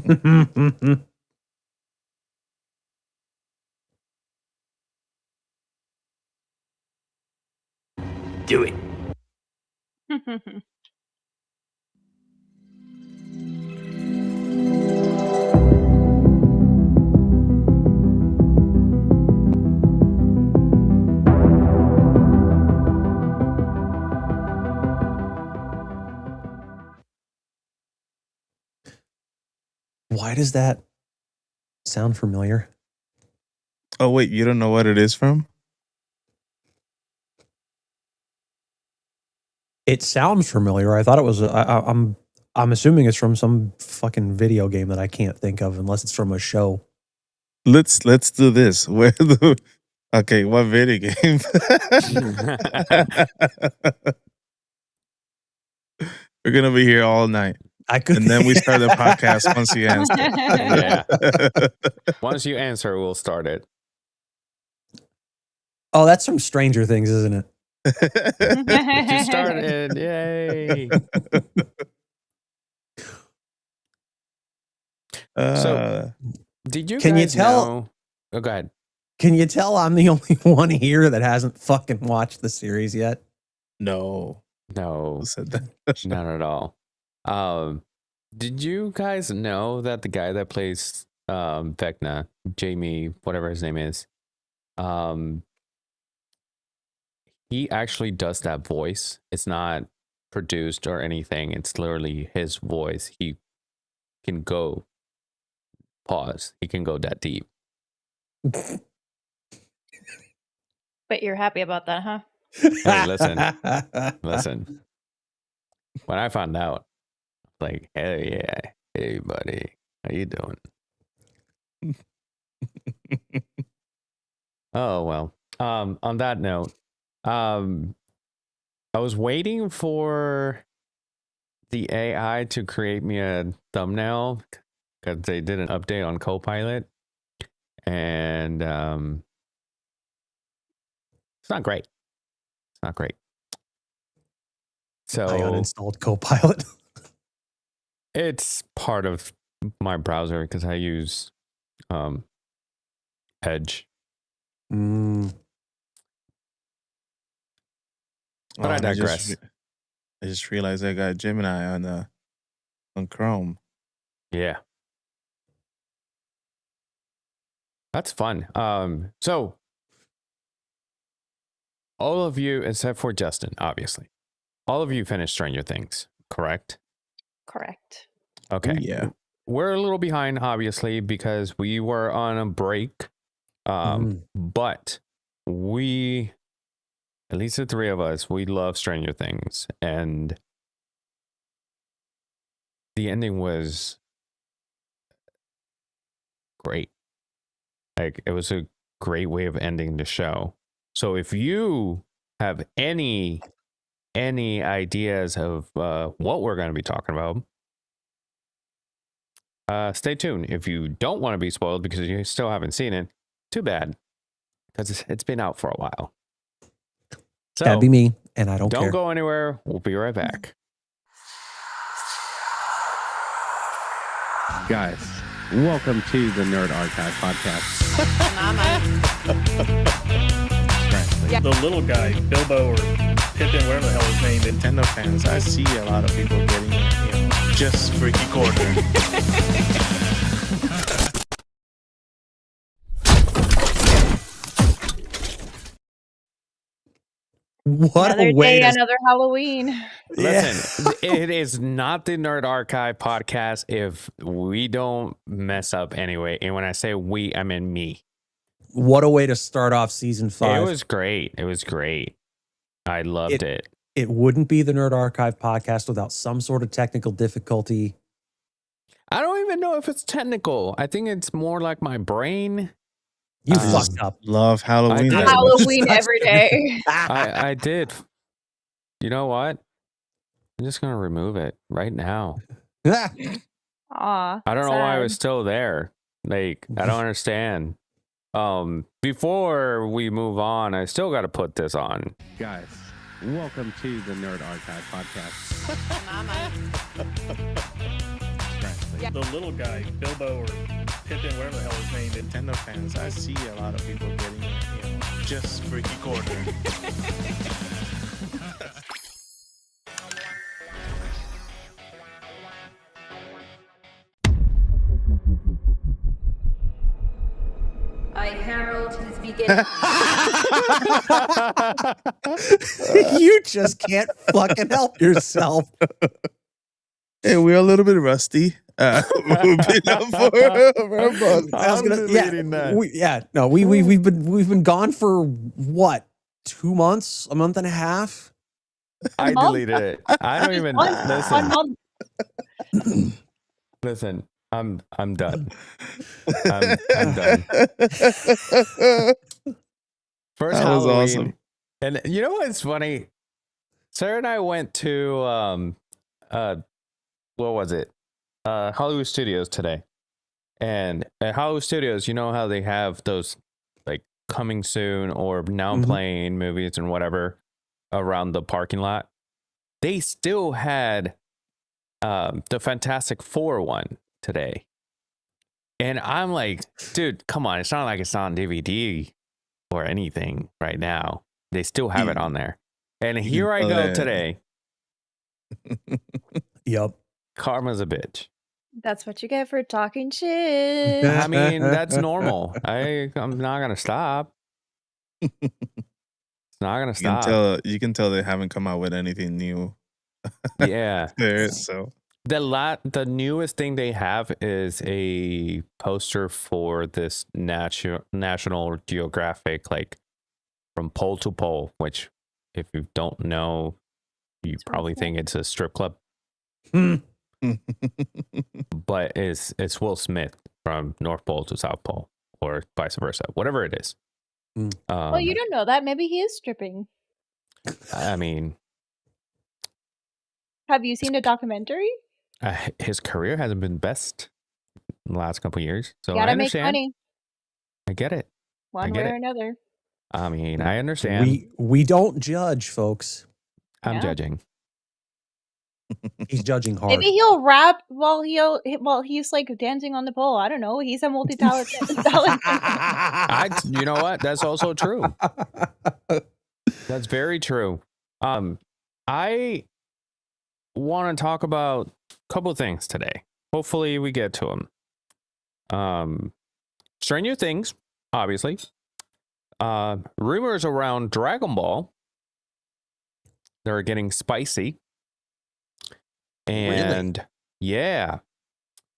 Do it. Why does that sound familiar? Oh wait, you don't know what it is from? It sounds familiar. I thought it was. I'm assuming it's from some fucking video game that I can't think of, unless it's from a show. Let's do this. Okay, what video game? We're gonna be here all night. And then we start the podcast once you answer. Yeah. Once you answer, we'll start it. Oh, that's from Stranger Things, isn't it? You started. Yay. So, did you Can guys you tell? know? Oh, go ahead. Can you tell I'm the only one here that hasn't fucking watched the series yet? No. No, Who said that? not at all. Did you guys know that the guy that plays Vecna, Jamie, whatever his name is, he actually does that voice. It's not produced or anything. It's literally his voice. He can go pause. He can go that deep. But you're happy about that, huh? Hey, listen. When I found out, like, hell yeah, hey buddy, how you doing? Oh well. On that note, I was waiting for the AI to create me a thumbnail because they did an update on Copilot, and it's not great. It's not great. So I uninstalled Copilot. It's part of my browser because I use Edge. But I digress. I just realized I got Gemini on Chrome. Yeah. That's fun. So all of you, except for Justin, obviously, all of you finished Stranger Things, correct? Correct. Okay. Ooh, yeah. We're a little behind, obviously, because we were on a break. But we, at least the three of us, we love Stranger Things. And the ending was great. Like, it was a great way of ending the show. So if you have any ideas of what we're going to be talking about, stay tuned. If you don't want to be spoiled because you still haven't seen it, too bad, because it's been out for a while. So that'd be me, and I don't care. Don't go anywhere. We'll be right back. Guys, welcome to the Nerd Archive podcast. Yeah. The little guy, Bilbo or Pippin, whatever the hell his name is. Nintendo fans, I see a lot of people getting, just freaky corner. What another a way day, to... another Halloween. Listen, it is not the Nerd Archive podcast if we don't mess up anyway. And when I say we, I mean me. What a way to start off season 5. It was great. It was great. I loved it. It wouldn't be the Nerd Archive podcast without some sort of technical difficulty. I don't even know if it's technical. I think it's more like my brain. You fucked up. Love Halloween. Halloween every day. I did. You know what? I'm just going to remove it right now. Aw, I don't know why it was still there. Like, I don't understand. Before we move on, I still got to put this on. Guys, welcome to the Nerd Archive podcast. The little guy, Bilbo or Pippin, whatever the hell his name is. Nintendo fans, I see a lot of people getting it, just freaky corner. I herald his beginning. You just can't fucking help yourself. Hey, we're a little bit rusty. We've been up for a month. We've been gone for what, 2 months, a month and a half. I deleted it. I don't even listen. I'm done. I'm done. First That was Halloween, awesome. and you know what's funny? Sarah and I went to what was it? Hollywood Studios today. And at Hollywood Studios, you know how they have those like coming soon or now playing movies and whatever around the parking lot. They still had the Fantastic Four one today. And I'm like, dude, come on. It's not like it's on DVD or anything right now. They still have it on there. And here I go today. Yep. Karma's a bitch. That's what you get for talking shit. I mean, that's normal. I'm not gonna stop. It's not gonna stop. You can tell they haven't come out with anything new. Yeah. There, so the newest thing they have is a poster for this National Geographic, like from pole to pole, which if you don't know, you probably think it's a strip club. But it's Will Smith from North Pole to South Pole or vice versa, whatever it is. Well, you don't know that. Maybe he is stripping. I mean, have you seen a documentary? His career hasn't been best in the last couple of years, so gotta I understand. Make money. I get it. One way or another. I mean, I understand. We don't judge, folks. I'm judging. He's judging hard. Maybe he'll rap while he's like dancing on the pole. I don't know. He's a multi-talented. You know what? That's also true. That's very true. I want to talk about a couple of things today. Hopefully, we get to them. Stranger Things, obviously. Rumors around Dragon Ball. They're getting spicy. And yeah.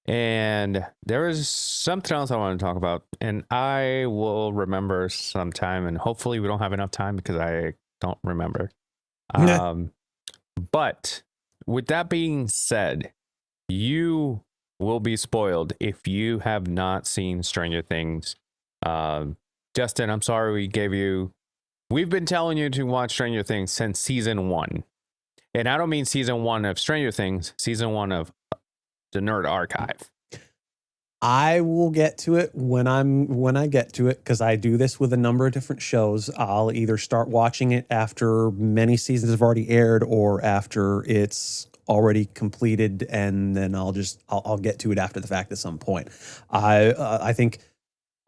And there is something else I want to talk about. And I will remember sometime. And hopefully we don't have enough time because I don't remember. But with that being said, you will be spoiled if you have not seen Stranger Things. Justin, I'm sorry we've been telling you to watch Stranger Things since season 1. And I don't mean season 1 of Stranger Things, season 1 of the Nerd Archive. I will get to it when I get to it, because I do this with a number of different shows. I'll either start watching it after many seasons have already aired or after it's already completed, and then I'll get to it after the fact at some point. I think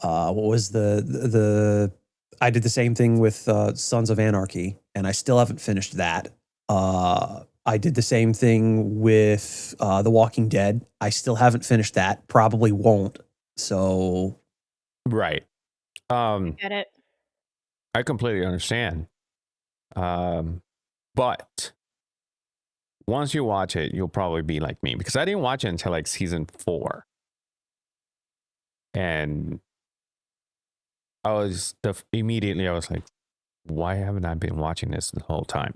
what was I did the same thing with Sons of Anarchy, and I still haven't finished that. I did the same thing with The Walking Dead. I still haven't finished that. Probably won't. So, right. Get it. I completely understand. But once you watch it, you'll probably be like me, because I didn't watch it until like season 4. And immediately I was like, why haven't I been watching this the whole time?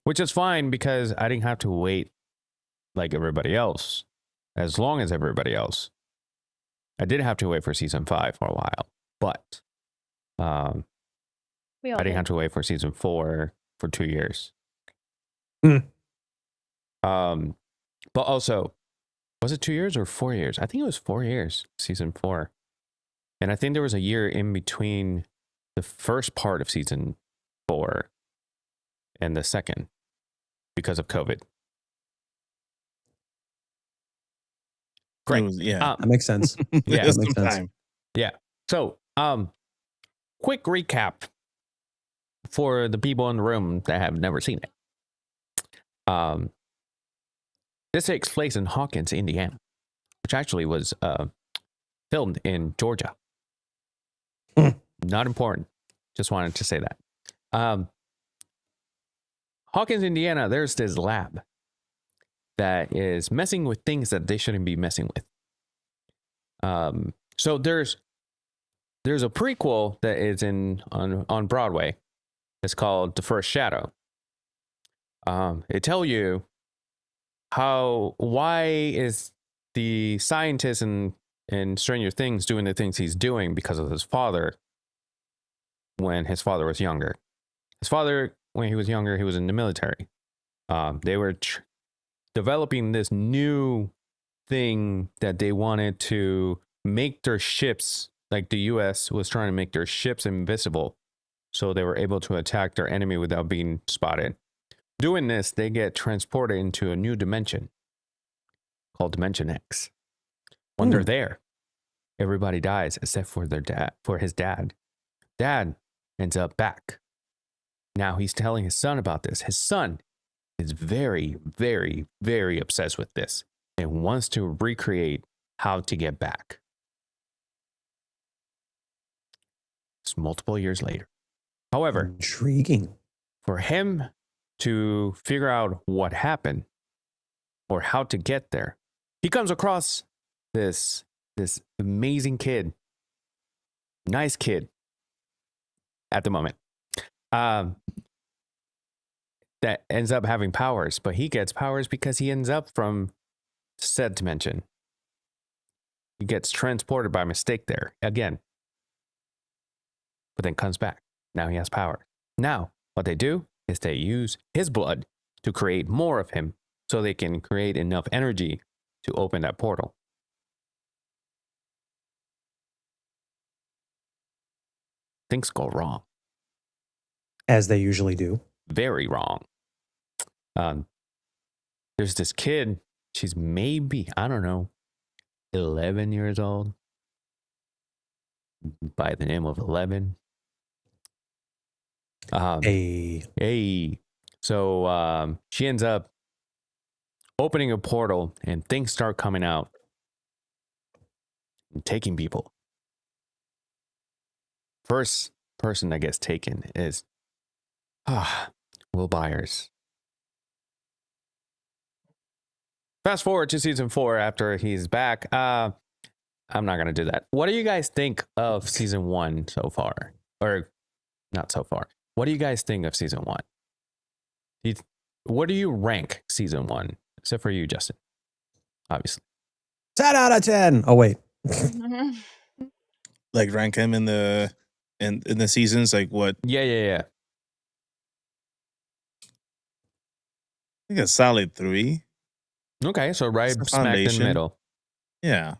Which is fine, because I didn't have to wait like everybody else, as long as everybody else. I did have to wait for season 5 for a while, but I didn't have to wait for season 4 for 2 years. But also, was it 2 years or 4 years? I think it was 4 years, season 4. And I think there was a year in between the first part of season 4 and the second because of COVID. Great. Yeah. That makes sense. Yeah, It was that makes some sense. time. So, quick recap for the people in the room that have never seen it. This takes place in Hawkins, Indiana, which actually was filmed in Georgia. Not important. Just wanted to say that. Hawkins, Indiana, there's this lab that is messing with things that they shouldn't be messing with. So there's a prequel that is on Broadway. It's called The First Shadow. It tell you why is the scientist in Stranger Things doing the things he's doing because of his father when his father was younger. His father, when he was younger, he was in the military. They were developing this new thing that they wanted to make their ships, like the US was trying to make their ships invisible so they were able to attack their enemy without being spotted. Doing this, they get transported into a new dimension called Dimension X. When they're there, everybody dies except for his dad. Dad ends up back. Now he's telling his son about this. His son is very, very, very obsessed with this and wants to recreate how to get back. It's multiple years later. However, Intriguing. for him to figure out what happened or how to get there, he comes across this amazing kid, nice kid at the moment, that ends up having powers, but he gets powers because he ends up from said dimension. He gets transported by mistake there again, but then comes back. Now he has power. Now what they do is they use his blood to create more of him so they can create enough energy to open that portal. Things go wrong. As they usually do. Very wrong. There's this kid. She's maybe, I don't know, 11 years old. By the name of 11. Hey. So she ends up opening a portal and things start coming out and taking people. First person that gets taken is Will Byers. Fast forward to season 4 after he's back. I'm not going to do that. What do you guys think of season 1 so far? Or not so far. What do you guys think of season 1? What do you rank season 1? Except for you, Justin. Obviously. 10 out of 10. Oh, wait. Like rank him in the seasons, like what? Yeah. I think a solid 3. Okay, so right It's a smack in the foundation. middle. Yeah.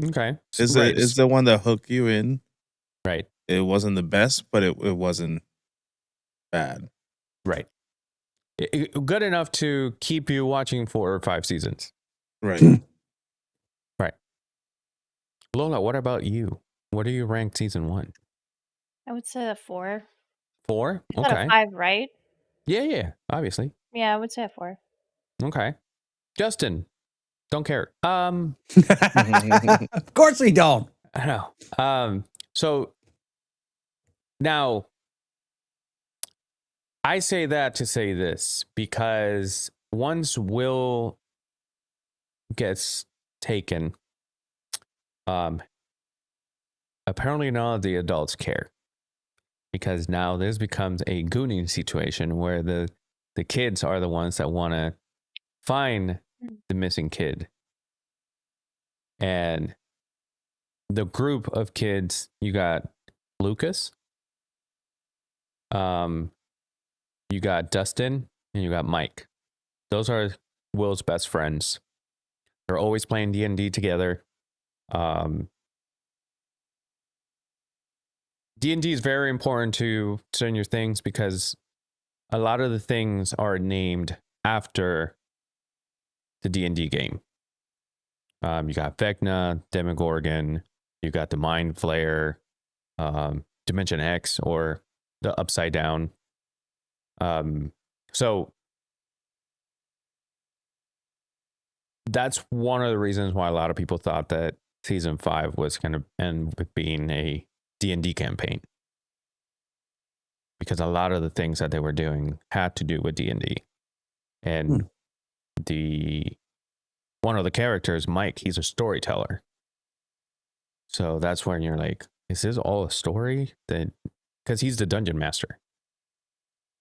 Okay. It's the one that hooked you in. Right. It wasn't the best, but it wasn't bad. Right. Good enough to keep you watching for 5 seasons. Right. Right. Lola, what about you? What do you rank season 1? I would say a 4. 4? Is that Okay. a 5, right? Yeah, obviously. Yeah, I would say a 4. Okay. Justin, don't care. Of course we don't. I know. So now I say that to say this because once Will gets taken, apparently none of the adults care because now this becomes a gooning situation where the kids are the ones that want to find the missing kid. And the group of kids, you got Lucas, you got Dustin, and you got Mike. Those are Will's best friends. They're always playing D&D together. D&D is very important to Stranger Things because a lot of the things are named after the D&D game. You got Vecna, Demogorgon, you got the Mind Flayer, Dimension X, or the Upside Down. So that's one of the reasons why a lot of people thought that season 5 was going to end with being a D&D campaign, because a lot of the things that they were doing had to do with D&D. And one of the characters, Mike, he's a storyteller. So that's when you're like, is this all a story? Because he's the dungeon master.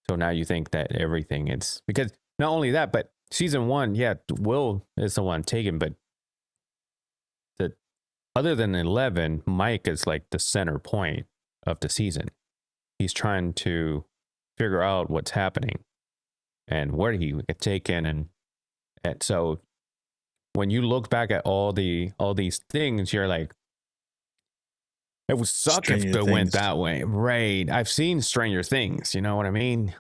So now you think that everything is, because not only that, but season 1, yeah, Will is the one taken, but other than 11, Mike is like the center point of the season. He's trying to figure out what's happening and where he would get taken, and so when you look back at all these things, you're like, it would suck if they went that way, right? I've seen Stranger Things, you know what I mean?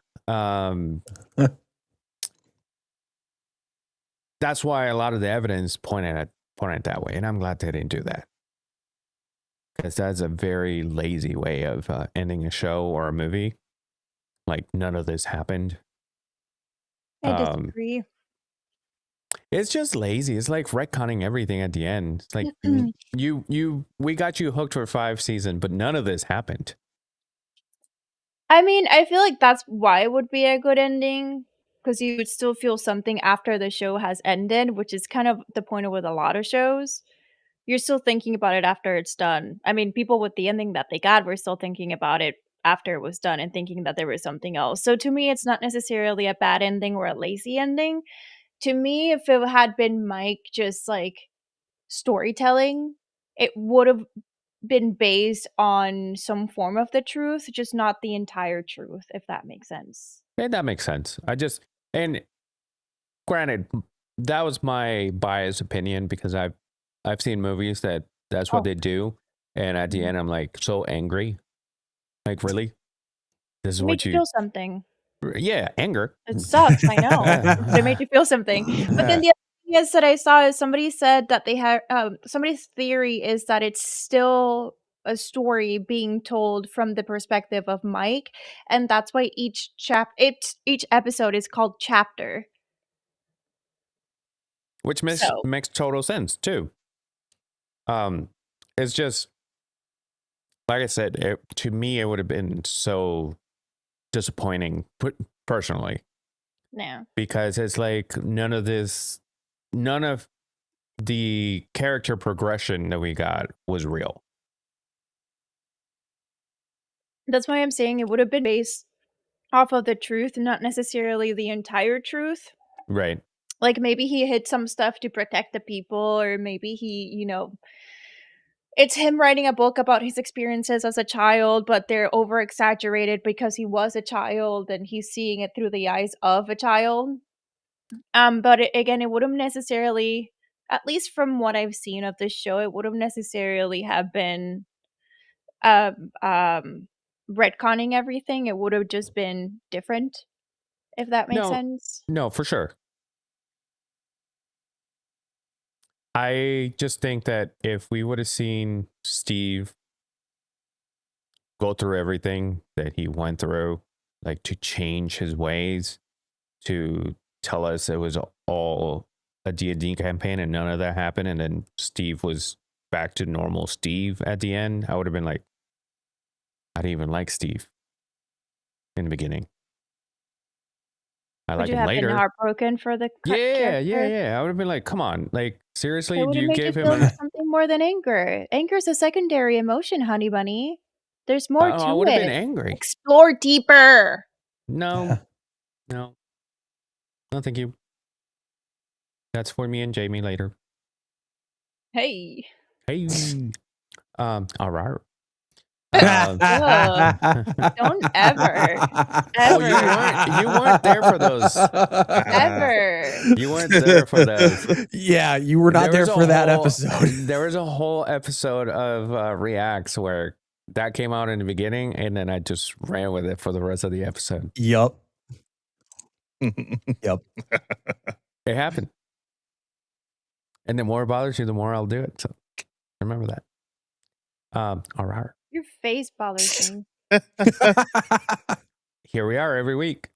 That's why a lot of the evidence pointed that way, and I'm glad they didn't do that, because that's a very lazy way of ending a show or a movie. Like, none of this happened. I disagree. It's just lazy. It's like retconning everything at the end. It's like we got you hooked for 5 seasons, but none of this happened. I mean, I feel like that's why it would be a good ending, because you would still feel something after the show has ended, which is kind of the point with a lot of shows. You're still thinking about it after it's done. I mean, people with the ending that they got were still thinking about it after it was done and thinking that there was something else. So to me, it's not necessarily a bad ending or a lazy ending. To me, if it had been Mike just like storytelling, it would have been based on some form of the truth, just not the entire truth, if that makes sense. And that makes sense. And granted, that was my biased opinion, because I've seen movies that's what they do, and at the end I'm like so angry. Like, really? This is what you feel something. Yeah, anger. It sucks, I know. They made you feel something. But then the other thing is that I saw is somebody said that they had somebody's theory is that it's still a story being told from the perspective of Mike, and that's why each episode is called chapter. Which makes total sense too. It's just, like I said, to me it would have been so disappointing personally. Yeah. Because it's like none of the character progression that we got was real. That's why I'm saying it would have been based off of the truth, not necessarily the entire truth. Right. Like, maybe he hid some stuff to protect the people, or maybe he, it's him writing a book about his experiences as a child, but they're over exaggerated because he was a child and he's seeing it through the eyes of a child. But again, it wouldn't necessarily, at least from what I've seen of this show, it wouldn't necessarily have been retconning everything. It would have just been different, if that makes sense. No, for sure. I just think that if we would have seen Steve go through everything that he went through, like to change his ways, to tell us it was all a D&D campaign and none of that happened, and then Steve was back to normal Steve at the end, I would have been like, I didn't even like Steve in the beginning. I like him later. Been heartbroken for the character? Yeah. I would have been like, come on, like, seriously, you gave him something more than anger. Anger is a secondary emotion, honey bunny. There's more to it. I would have been angry. Explore deeper. No, thank you. That's for me and Jamie later. Hey. All right. Don't ever. Oh, you weren't there for those. Ever. You weren't there for those. Yeah, you were not there for that episode. There was a whole episode of Reacts where that came out in the beginning, and then I just ran with it for the rest of the episode. Yep. It happened. And the more it bothers you, the more I'll do it. So remember that. All right. Your face bothers me. Here we are every week.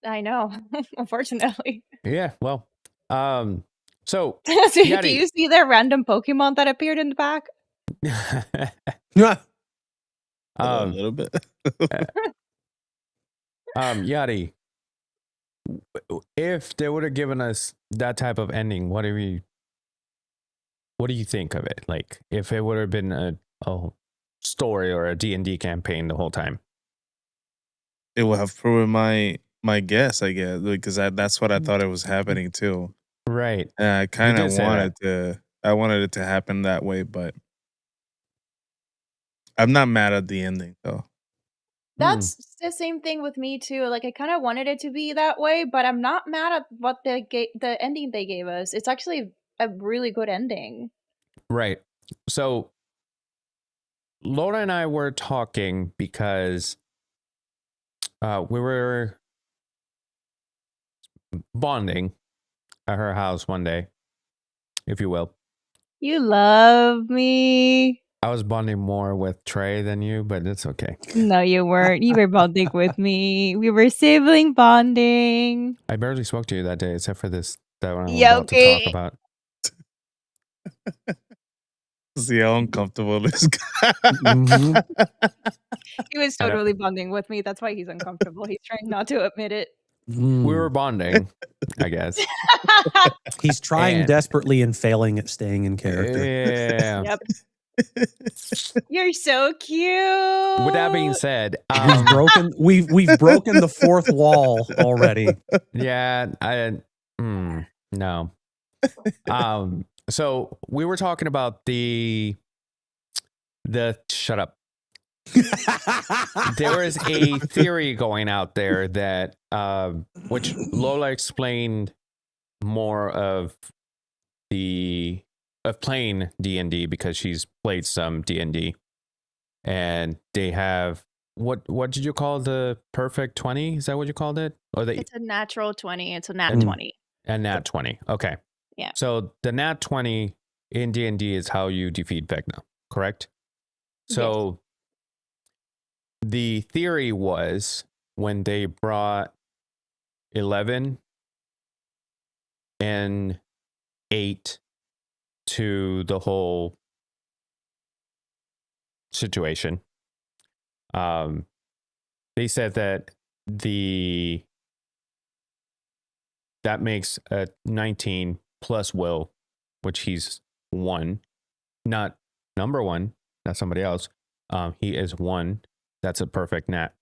I know, unfortunately. Yeah, well. So So do Yadi. you see the random Pokemon that appeared in the back? Yeah. A little bit. Yadi, if they would have given us that type of ending, what do you think of it? Like, if it would have been a story or a D&D campaign the whole time? It would have proven my guess, I guess, because that's what I thought it was happening too. Right. And I kind did of say wanted I wanted it to happen that way, but I'm not mad at the ending though. That's the same thing with me too. Like I kind of wanted it to be that way, but I'm not mad at what the ending they gave us. It's actually a really good ending. Right. So Lola and I were talking because we were bonding at her house one day, if you will. You love me. I was bonding more with Trey than you, but it's okay. No, you weren't. You were bonding with me. We were sibling bonding. I barely spoke to you that day, except for this that I'm Yeah, about to talk about. See how uncomfortable this guy. He was totally bonding with me. That's why he's uncomfortable. He's trying not to admit it. We were bonding, I guess. He's trying desperately and failing at staying in character. Yeah. Yep. You're so cute. With that being said, we've broken the fourth wall already. Yeah, no. So we were talking about the shut up. There is a theory going out there that which Lola explained more of playing D&D because she's played some D&D, and they have what did you call the perfect 20? Is that what you called it? Or It's a natural 20. It's a nat 20. A nat 20. Okay. Yeah. So the nat 20 in D&D is how you defeat Vecna, correct? So the theory was when they brought 11 and 8 to the whole situation, they said that that makes a 19 plus Will, which he's 1, not number 1, not somebody else. He is 1. That's a perfect nat,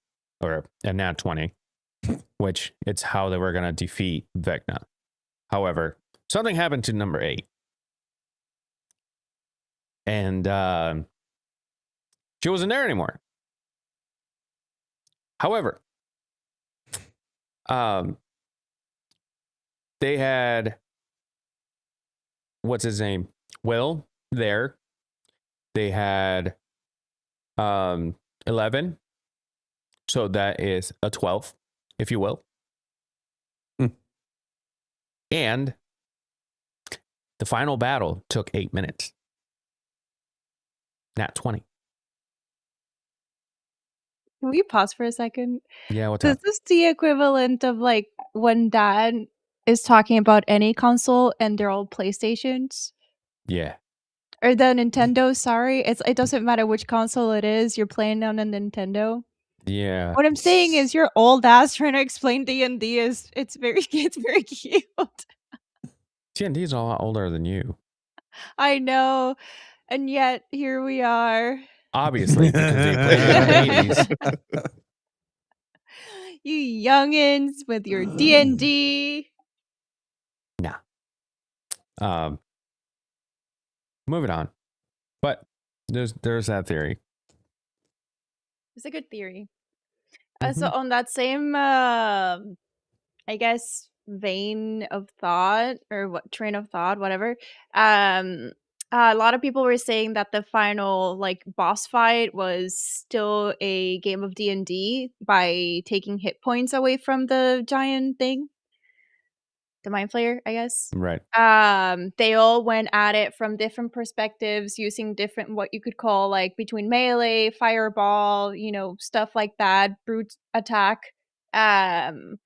or a nat 20, which it's how they were going to defeat Vecna. However, something happened to number 8. And she wasn't there anymore. However, they had, what's his name? Will there. They had 11. So that is a 12, if you will. And the final battle took 8 minutes. Nat 20. Can we pause for a second? Yeah, what's This up? is the equivalent of like when Dad is talking about any console and they're all PlayStations. Yeah. Or the Nintendo, sorry. It doesn't matter which console it is, you're playing on a Nintendo. Yeah. What I'm saying is your old ass trying to explain D&D is it's very cute. D&D is a lot older than you. I know. And yet here we are. Obviously, because they played it in the 80s. You youngins with your D&D. Nah. Moving on. But there's that theory. It's a good theory. So on that same I guess vein of thought or what train of thought, whatever. A lot of people were saying that the final like boss fight was still a game of D&D by taking hit points away from the giant thing. the Mind Flayer, I guess. Right. They all went at it from different perspectives, using different what you could call like between melee, fireball, stuff like that, brute attack. And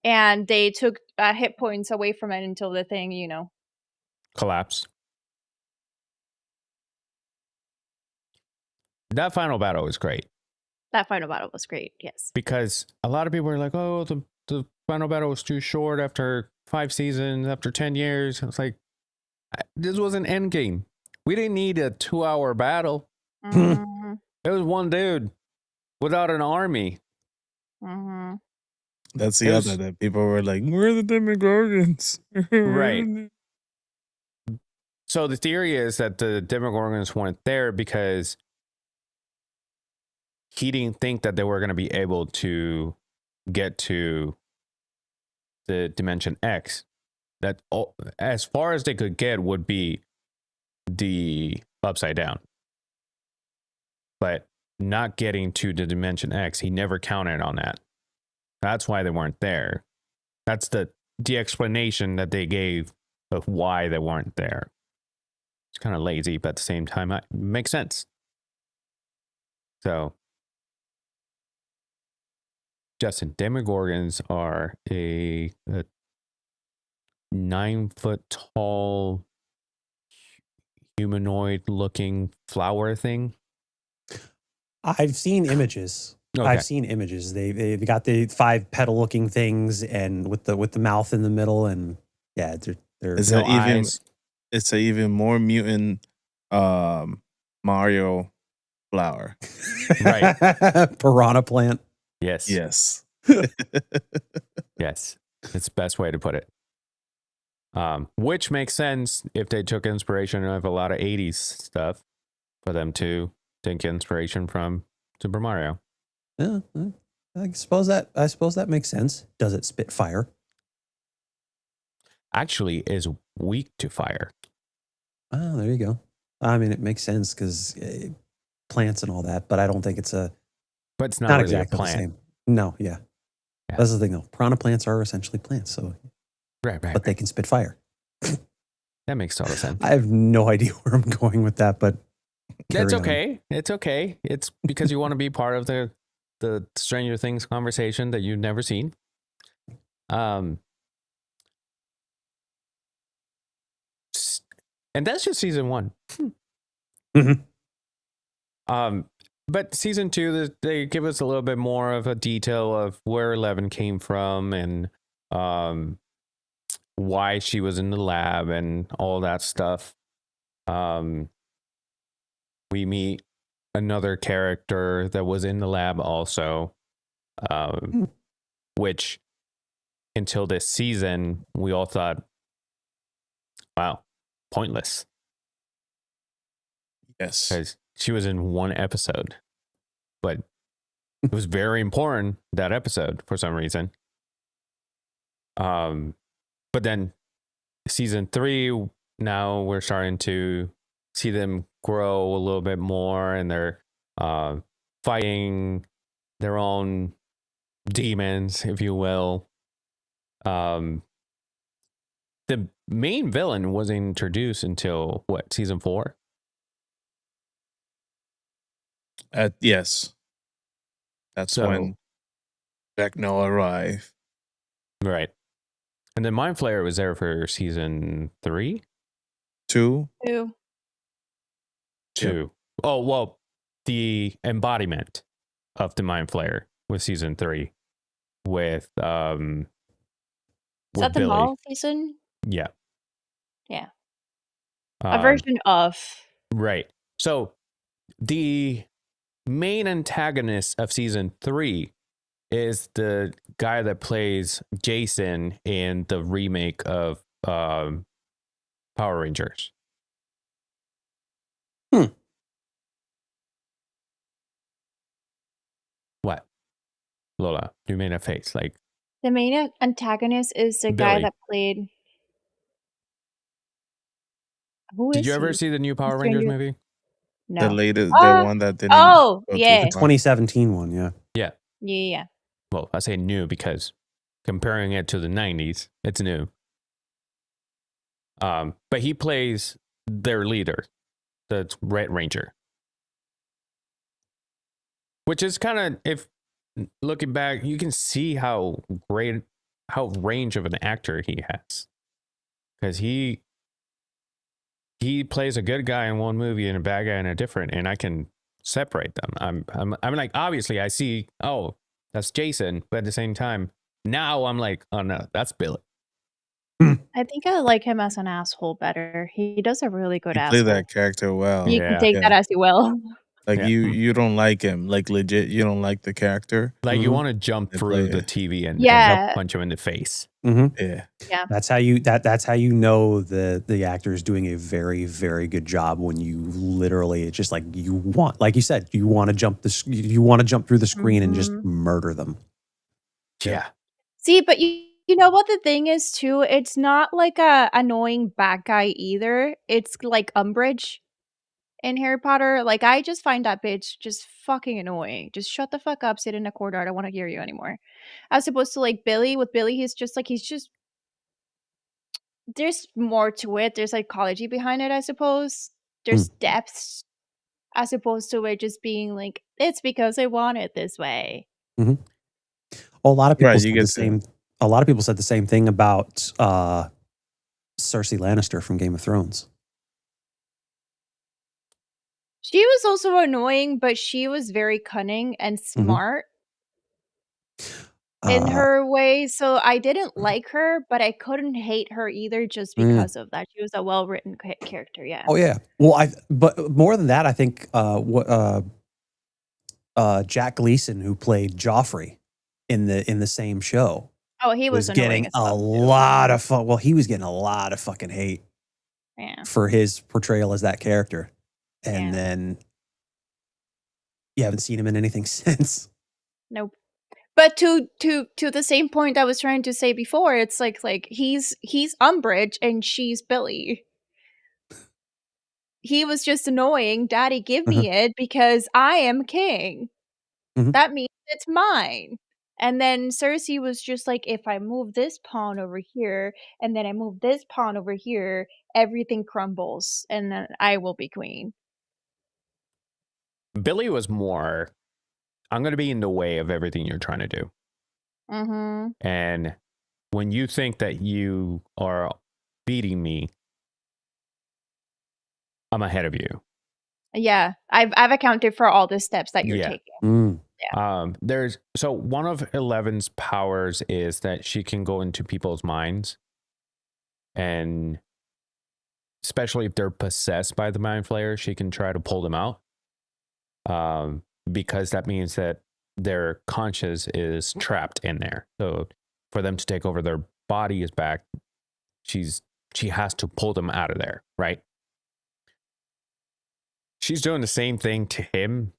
they took hit points away from it until the thing, Collapse. That final battle was great. That final battle was great, yes. Because a lot of people were like, oh, the final battle was too short after 5 seasons, after 10 years. It's like, this was an endgame. We didn't need a 2-hour battle. Mm-hmm. It was one dude without an army. Mm-hmm. That's the other that people were like, where are the Demogorgons? Right. So the theory is that the Demogorgons weren't there because he didn't think that they were going to be able to get to the Dimension X. That as far as they could get would be the Upside Down. But not getting to the Dimension X, he never counted on that. That's why they weren't there. That's the explanation that they gave of why they weren't there. It's kind of lazy, but at the same time, it makes sense. So, Justin, Demogorgons are a 9-foot tall humanoid-looking flower thing. I've seen images. Okay. I've seen images. They've got the 5 petal looking things and with the mouth in the middle, and yeah, they're Is no that even? eyes. It's a even more mutant Mario flower. Right. piranha plant. Yes. Yes. Yes. It's the best way to put it. Which makes sense if they took inspiration of a lot of 80s stuff for them to take inspiration from Super Mario. Yeah, I suppose that makes sense. Does it spit fire? Actually is weak to fire. Oh, there you go. I mean, it makes sense because plants and all that, but I don't think it's But it's not not really exactly a plant. the same. No, yeah. That's the thing though. Piranha plants are essentially plants, so Right. but they can spit fire. That makes total sense. I have no idea where I'm going with that, but That's carry on. okay. It's okay. It's because you want to be part of the Stranger Things conversation that you've never seen. And that's just season 1. Mhm. But season 2, they give us a little bit more of a detail of where 11 came from and why she was in the lab and all that stuff. We meet another character that was in the lab also, which until this season, we all thought, wow, pointless. Yes. Because she was in one episode, but it was very important, that episode, for some reason. But then season 3, now we're starting to see them grow a little bit more, and they're fighting their own demons, if you will. The main villain wasn't introduced until what, season 4? Yes. That's when Vecno arrived. Right. And then Mind Flayer was there for season 3? 2? 2. 2. Oh, well, the embodiment of the Mind Flayer was season 3 with Is that the Billy. mall season? Yeah. Yeah. A version of. Right. So the main antagonist of season 3 is the guy that plays Jason in the remake of Power Rangers. What? Lola, you made a face like The main antagonist is the guy Billy. that played. Who Did is you ever he? see the new Power Rangers Stranger- movie? No. The latest, Ah! the one that didn't. Oh, go to yeah. the 2017 one, yeah. Yeah. Well, I say new because comparing it to the 90s, it's new. But he plays their leader, the Red Ranger, which is kind of, if looking back, you can see how range of an actor he has, because he plays a good guy in one movie and a bad guy in a different, and I can separate them. I'm like, obviously I see, oh, that's Jason, but at the same time, now I'm like, oh no, that's Billy. I think I like him as an asshole better. He does a really good You play asshole. that character well. You Yeah. can take that as you will. Like Yeah. you don't like him, like legit. You don't like the character. Like you want to jump They through play the it. TV and Yeah. punch him in the face. Yeah. Yeah. That's how you know the actor is doing a very, very good job when you literally, it's just like you want, like you said, you want to jump through the screen and just murder them. Yeah. See, but you know what the thing is too? It's not like a annoying bad guy either. It's like Umbridge in Harry Potter. Like, I just find that bitch just fucking annoying. Just shut the fuck up, sit in a corner. I don't want to hear you anymore. As opposed to like Billy. With Billy, he's just there's more to it. There's psychology behind it, I suppose. There's depths as opposed to it just being like, it's because I want it this way. Well, a lot of people Right, said you the get same. A lot of people said the same thing about Cersei Lannister from Game of Thrones. She was also annoying, but she was very cunning and smart in her way. So I didn't like her, but I couldn't hate her either just because of that. She was a well-written character, yeah. Oh yeah. Well, but more than that, I think Jack Gleason, who played Joffrey in the same show, Oh, he was getting annoying as a fuck, too. lot of fun. Well, he was getting a lot of fucking hate Yeah. for his portrayal as that character, and Yeah. then you haven't seen him in anything since. Nope. But to the same point I was trying to say before, it's like he's Umbridge and she's Billy. He was just annoying. Daddy, give me it because I am king. That means it's mine. And then Cersei was just like, if I move this pawn over here and then I move this pawn over here, everything crumbles and then I will be queen. Billy was more, I'm going to be in the way of everything you're trying to do. And when you think that you are beating me, I'm ahead of you. Yeah, I've accounted for all the steps that you're taking. Yeah. There's so one of 11's powers is that she can go into people's minds, and especially if they're possessed by the mind flayer, she can try to pull them out. Because that means that their conscious is trapped in there. So for them to take over their body is back, she has to pull them out of there, right? She's doing the same thing to him,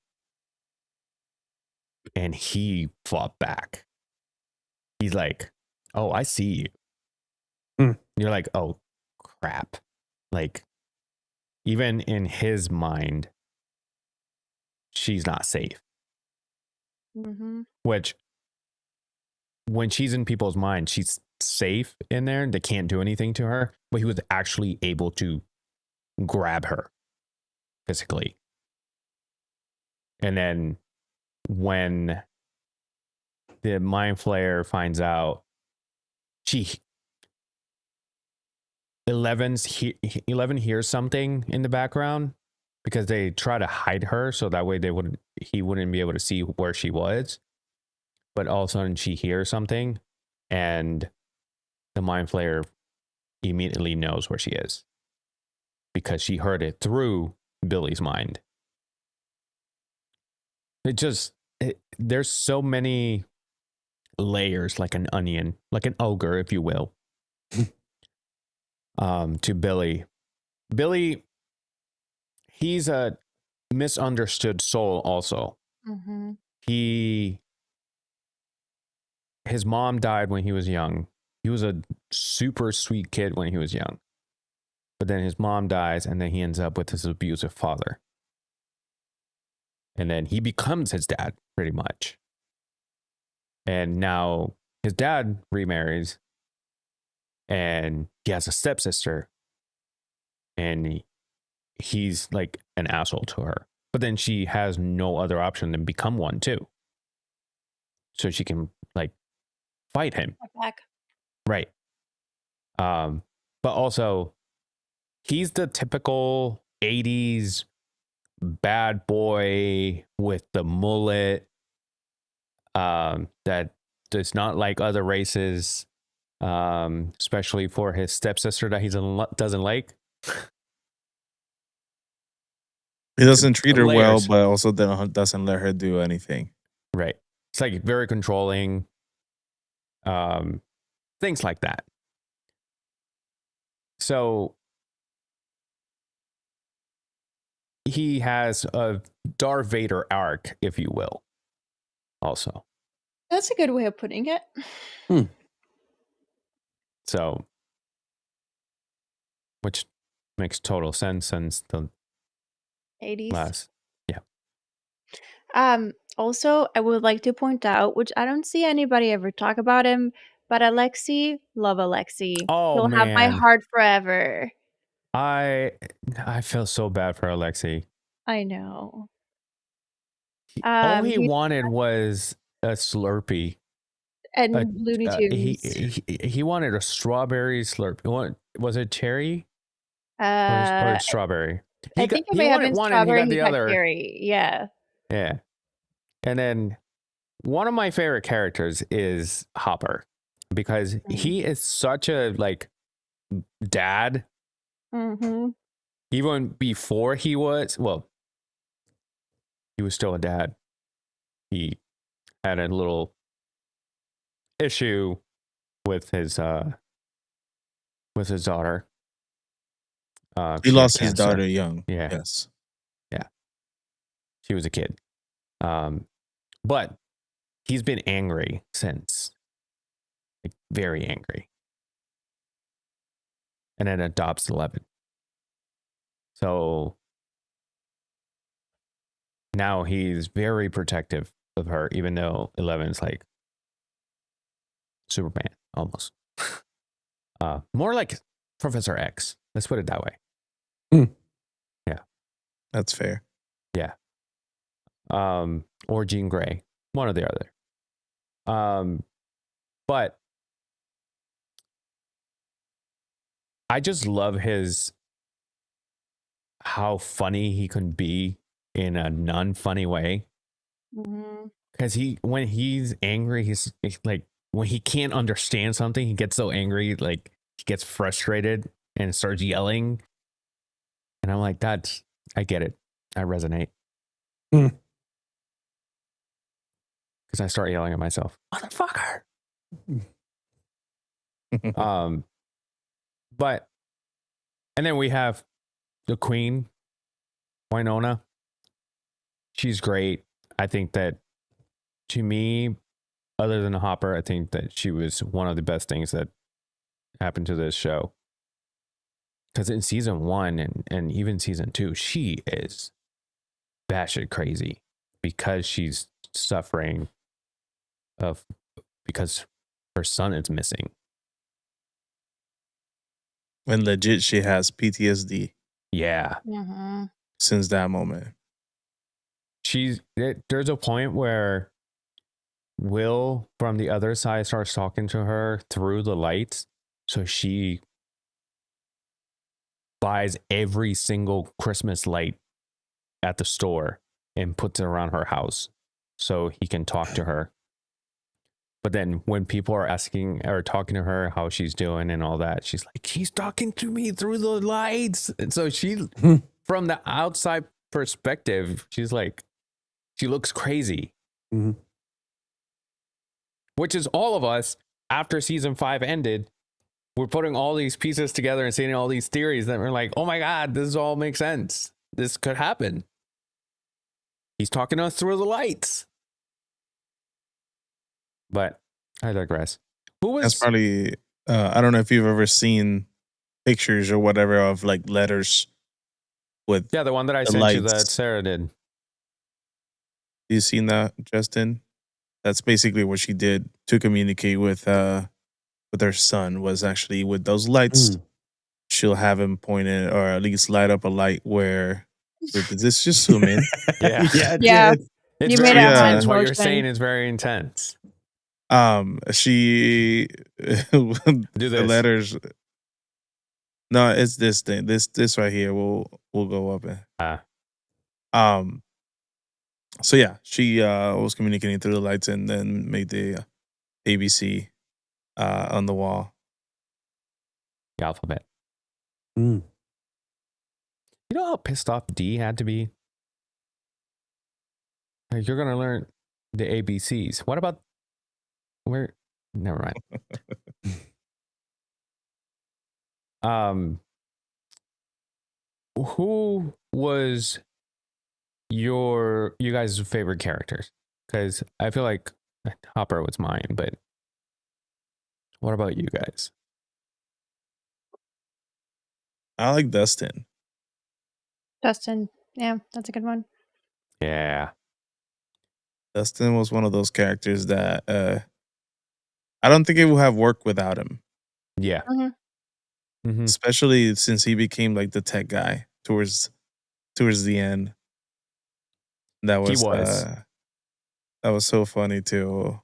and he fought back. He's like, oh, I see you. You're like, oh, crap. Like, even in his mind, she's not safe. Which, when she's in people's minds, she's safe in there. They can't do anything to her. But he was actually able to grab her physically. And then when the mind flayer finds out, 11 hears something in the background because they try to hide her so that way he wouldn't be able to see where she was. But all of a sudden she hears something, and the mind flayer immediately knows where she is because she heard it through Billy's mind. There's so many layers, like an onion, like an ogre, if you will, to Billy. Billy, he's a misunderstood soul also. His mom died when he was young. He was a super sweet kid when he was young. But then his mom dies, and then he ends up with his abusive father. And then he becomes his dad, pretty much. And now his dad remarries, and he has a stepsister and he's like an asshole to her. But then she has no other option than become one too. So she can like fight him. Back. Right. But also he's the typical 80s bad boy with the mullet that does not like other races, especially for his stepsister that he doesn't like. He doesn't treat her well, Layers. but also doesn't let her do anything. Right. It's like very controlling. Things like that. So he has a Darth Vader arc, if you will. Also. That's a good way of putting it. So, which makes total sense since the 80s. last. Also, I would like to point out, which I don't see anybody ever talk about him, but Alexi, love Alexi. Oh, He'll have my man. heart forever. I feel so bad for Alexi. I know. All he he's wanted was a Slurpee. and Looney Tunes. He wanted a strawberry Slurpee. Was it cherry or strawberry? I think it may have been one and strawberry. he got the other. Cherry. Yeah. Yeah. And then one of my favorite characters is Hopper because he is such a like dad. Mm-hmm. Even before he was still a dad. He had a little issue with his daughter. He She lost had his cancer. daughter young. Yeah. Yes. She was a kid. But he's been angry since. Like very angry. And then adopts 11. So now he's very protective of her, even though 11's like Superman almost. More like Professor X. Let's put it that way. Yeah. That's fair. Yeah. Or Jean Grey. One or the other. But I just love how funny he can be in a non-funny way. Because when he's angry, he's like, when he can't understand something, he gets so angry, like he gets frustrated and starts yelling. And I'm like, I get it. I resonate. Because I start yelling at myself, motherfucker. But, and then we have the queen, Winona. She's great. I think that, to me, other than Hopper, I think that she was one of the best things that happened to this show. Because in season 1 and even season 2, she is batshit crazy because she's suffering because her son is missing. And legit, she has PTSD. Yeah. Since that moment. There's a point where Will from the other side starts talking to her through the lights. So she buys every single Christmas light at the store and puts it around her house so he can talk to her. But then when people are asking or talking to her how she's doing and all that, she's like, she's talking to me through the lights. And so she, from the outside perspective, she's like, she looks crazy. Which is all of us, after season 5 ended, we're putting all these pieces together and seeing all these theories that we're like, oh my God, this all makes sense. This could happen. He's talking to us through the lights. But I digress. That's probably, I don't know if you've ever seen pictures or whatever of like letters with the one that I sent you that Sarah did. You seen that, Justin? That's basically what she did to communicate with her son, was actually with those lights. she'll have him point it or at least light up a light where did this just zoom in? Yeah. Yeah, it Yeah. did. It's You very made a hand intense. What you're motion. saying is very intense. She Do the this. letters. No, it's this thing. This right here. We'll go up and um. So yeah, she was communicating through the lights and then made the ABC on the wall. The alphabet. Mm. You know how pissed off D had to be? Like, you're gonna learn the ABCs. What about where? Never mind. Who was you guys' favorite characters? Because I feel like Hopper was mine, but what about you guys? I like Dustin. Dustin. Yeah, that's a good one. Yeah. Dustin was one of those characters that I don't think it would have worked without him. Yeah. Mhm. Especially since he became like the tech guy towards the end. That He was was. that was so funny to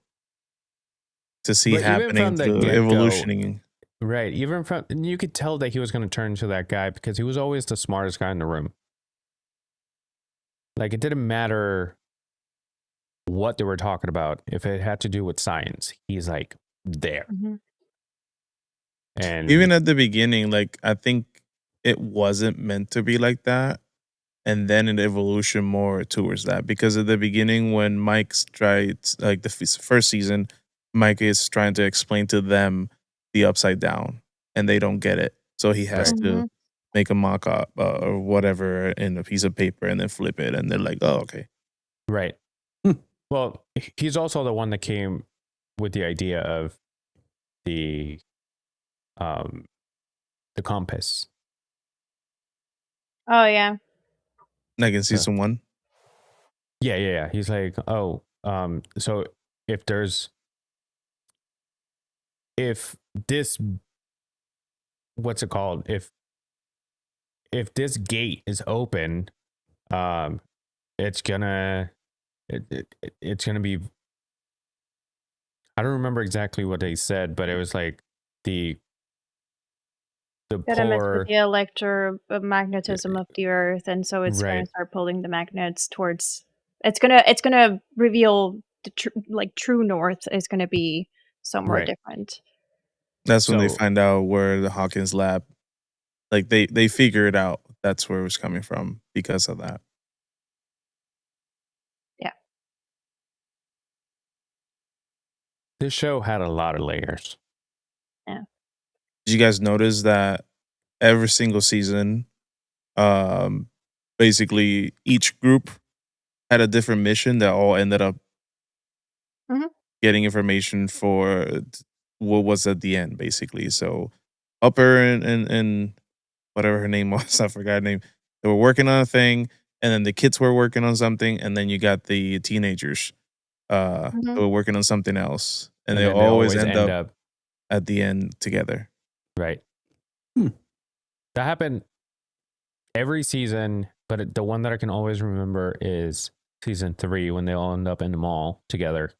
see But even happening from the through get-go, evolutioning. right. Even from, you could tell that he was going to turn to that guy because he was always the smartest guy in the room. Like, it didn't matter what they were talking about. If it had to do with science, he's like there. Mhm. And Even at the beginning, like I think it wasn't meant to be like that. And then an evolution more towards that. Because at the beginning when Mike's tried like the first season, Mike is trying to explain to them the upside down and they don't get it. So he has Right. to Mhm. make a mock up or whatever in a piece of paper and then flip it. And they're like, oh, okay. right. Hmm. Well, he's also the one that came with the idea of the compass. Oh yeah. Like in season 1. Yeah. He's like, oh, so if this, what's it called? If this gate is open, it's gonna it's gonna be, I don't remember exactly what they said, but it was like the Gotta mess polar, with the electromagnetism of the Earth, and so it's gonna right. start pulling the magnets towards. It's gonna reveal the true north is gonna be somewhere Right. different. That's when they So find out where the Hawkins lab, like they figure it out. That's where it was coming from because of that. Yeah. this show had a lot of layers. Did you guys notice that every single season, basically each group had a different mission that all ended up Mhm. getting information for what was at the end, basically. So Upper and whatever her name was, I forgot her name. They were working on a thing, and then the kids were working on something, and then you got the teenagers Mhm. who were working on something else, and they then they always always end end up up at the end together. right. Hmm. That happened every season, but the one that I can always remember is season 3 when they all end up in the mall together.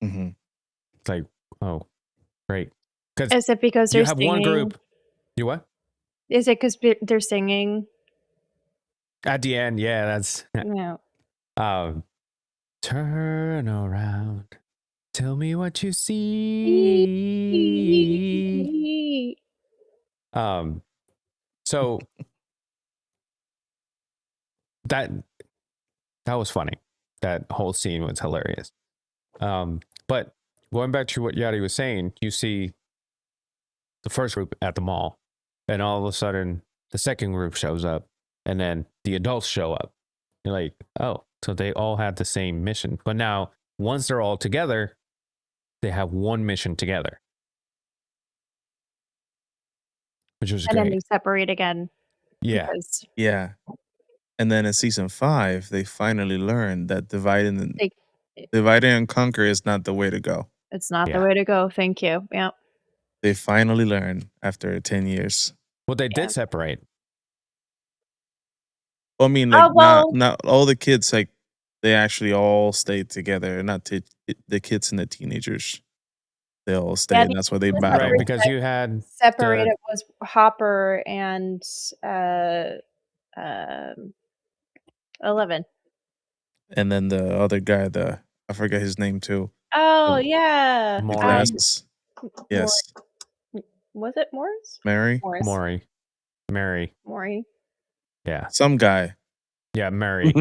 Mm-hmm. It's like, oh, great. Because Is it because you they're have singing? one group. You what? Is it because they're singing? At the end, yeah, that's No. turn around. Tell me what you see. So that was funny. That whole scene was hilarious. But going back to what Yadi was saying, you see the first group at the mall, and all of a sudden the second group shows up, and then the adults show up. You're like, oh, so they all had the same mission. But now, once they're all together, they have one mission together, which was And then they great. separate again. Yeah. Because Yeah. And then in season 5, they finally learned that they, divide and conquer is not the way to go. it's not the Yeah. way to go. Thank you. Yeah. They finally learned after 10 years. Well, they Yeah. did separate. I mean, like not all the kids, like they actually all stayed together. Not the kids and the teenagers. They all stayed, Yeah, and that's why they the battle. Right, because you had separated was Hopper and 11. And then the other guy, I forget his name too. Oh yeah, The Maury. glasses. Yes, was it Morris? Mary. Morris. Mary. Maury. Yeah. Some guy Yeah, Mary.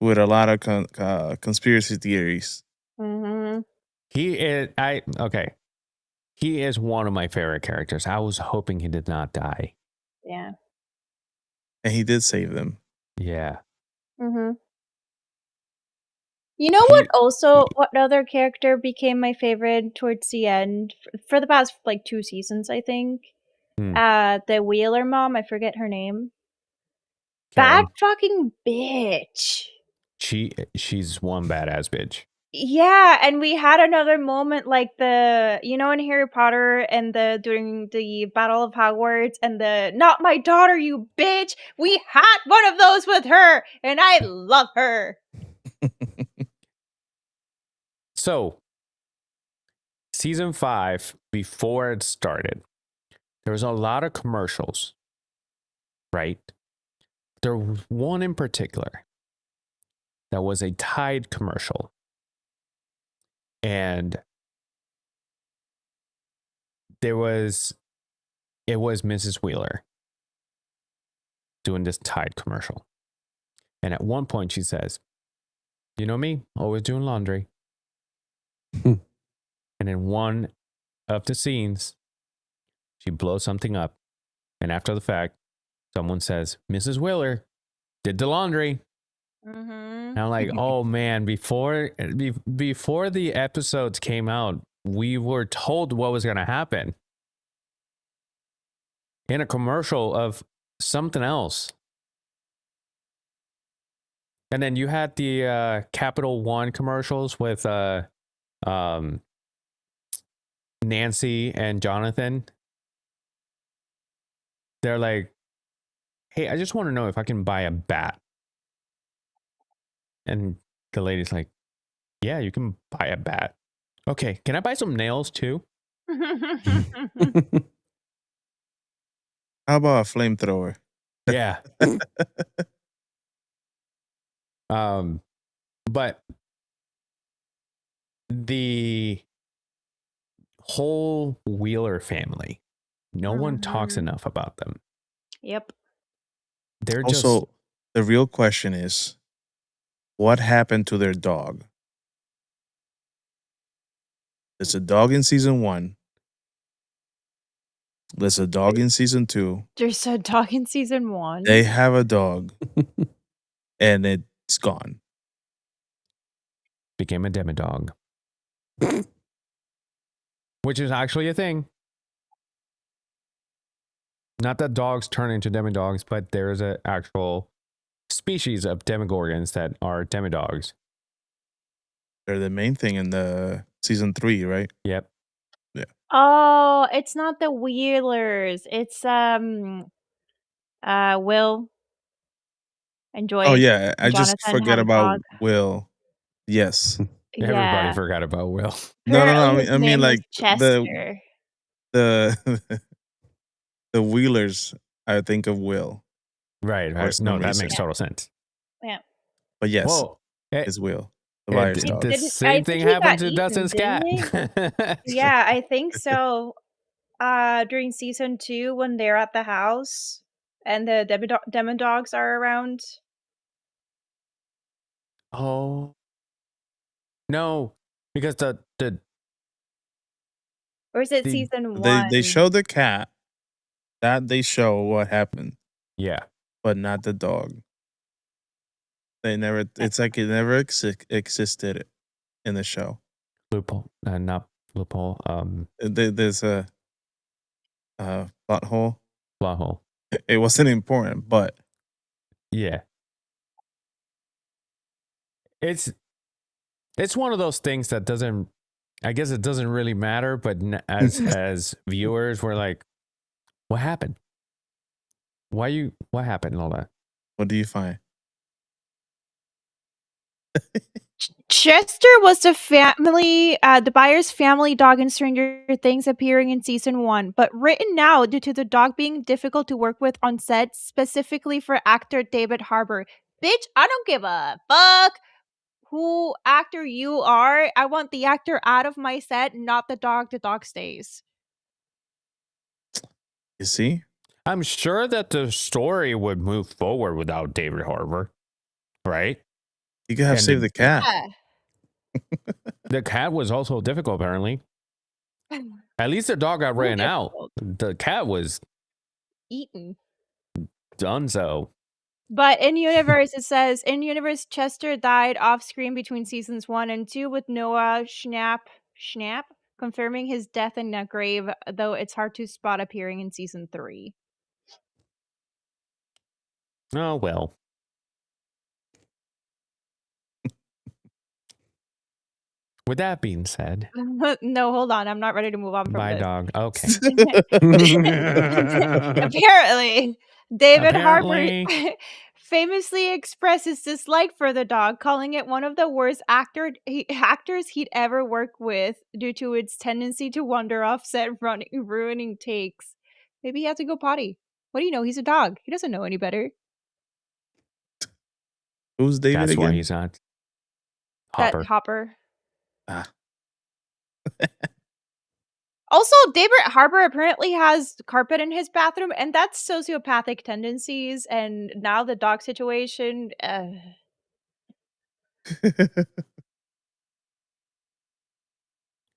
with a lot of conspiracy theories. Mm-hmm. He is okay. He is one of my favorite characters. I was hoping he did not die. Yeah. And he did save them. Yeah. Mm-hmm. You know what? Also, what other character became my favorite towards the end for the past like 2 seasons? I think. The Wheeler mom. I forget her name. Karen. Bad fucking bitch. She's one badass bitch. Yeah, and we had another moment like in Harry Potter and during the Battle of Hogwarts and not my daughter, you bitch. We had one of those with her, and I love her. So, season 5, before it started, there was a lot of commercials, right? There was one in particular that was a Tide commercial. And it was Mrs. Wheeler doing this Tide commercial. And at one point she says, "You know me, always doing laundry." And in one of the scenes, she blows something up. And after the fact, someone says, "Mrs. Wheeler did the laundry." Mm-hmm. And I'm like, oh man, before the episodes came out, we were told what was going to happen in a commercial of something else. And then you had the Capital One commercials with Nancy and Jonathan. They're like, "Hey, I just want to know if I can buy a bat." And the lady's like, "Yeah, you can buy a bat. Okay, can I buy some nails too?" How about a flamethrower? Yeah. But the whole Wheeler family, no one talks enough about them. Yep. They're Also, just the real question is, what happened to their dog? There's a dog in season 1. There's a dog in season 2. There's a dog in season 1. They have a dog, and it's gone. became a demidog. Which is actually a thing. Not that dogs turn into demidogs, but there is an actual species of demogorgons that are demidogs. They're the main thing in the season 3, right? Yep. Oh, it's not the Wheelers. It's Will and Joyce. Oh yeah, I just Jonathan forget have a about dog. Will. Yes. Everybody Yeah. forgot about Will. No. Apparently I his mean name like is Chester. the the Wheelers. I think of Will. Right. For some No, that reason. makes total sense. Yeah. But yes, Well, it's Will. The virus dog. the I same thing think he happened got to eaten, Dustin's cat. didn't Yeah, I think so. During season 2 when they're at the house and the demodogs are around. Oh. No, because the Or is it The- season 1? They show the cat. That they show what happened, yeah. but not the dog. They never. It's like it never existed in the show. Loophole. Not loophole. There's a plot hole. Plot hole. It wasn't important, but Yeah. It's one of those things that doesn't, I guess it doesn't really matter, but as viewers, we're like, what happened? What happened, Lola? What do you find? Chester was the buyer's family dog in Stranger Things appearing in season 1, but written now due to the dog being difficult to work with on set, specifically for actor David Harbour. Bitch, I don't give a fuck who actor you are. I want the actor out of my set, not the dog. The dog stays. You see? I'm sure that the story would move forward without David Harbour, right? You could have And saved the cat. Yeah. The cat was also difficult, apparently. At least the dog got ran out. The cat was Eaten. donezo. But in universe, it says in universe, Chester died off screen between seasons 1 and 2, with Noah Schnapp confirming his death in a grave, though it's hard to spot appearing in season 3. Oh, well. With that being said, No, hold on. I'm not ready to move on from bye, this. dog. Okay. Apparently, David Apparently. Harbour famously expressed his dislike for the dog, calling it one of the worst actors he'd ever worked with due to its tendency to wander off set, ruining takes. Maybe he had to go potty. What do you know? He's a dog. He doesn't know any better. Who's David That's again? why he's not. Hopper. That Hopper. Ah. Also, David Harbour apparently has carpet in his bathroom, and that's sociopathic tendencies. And now the dog situation.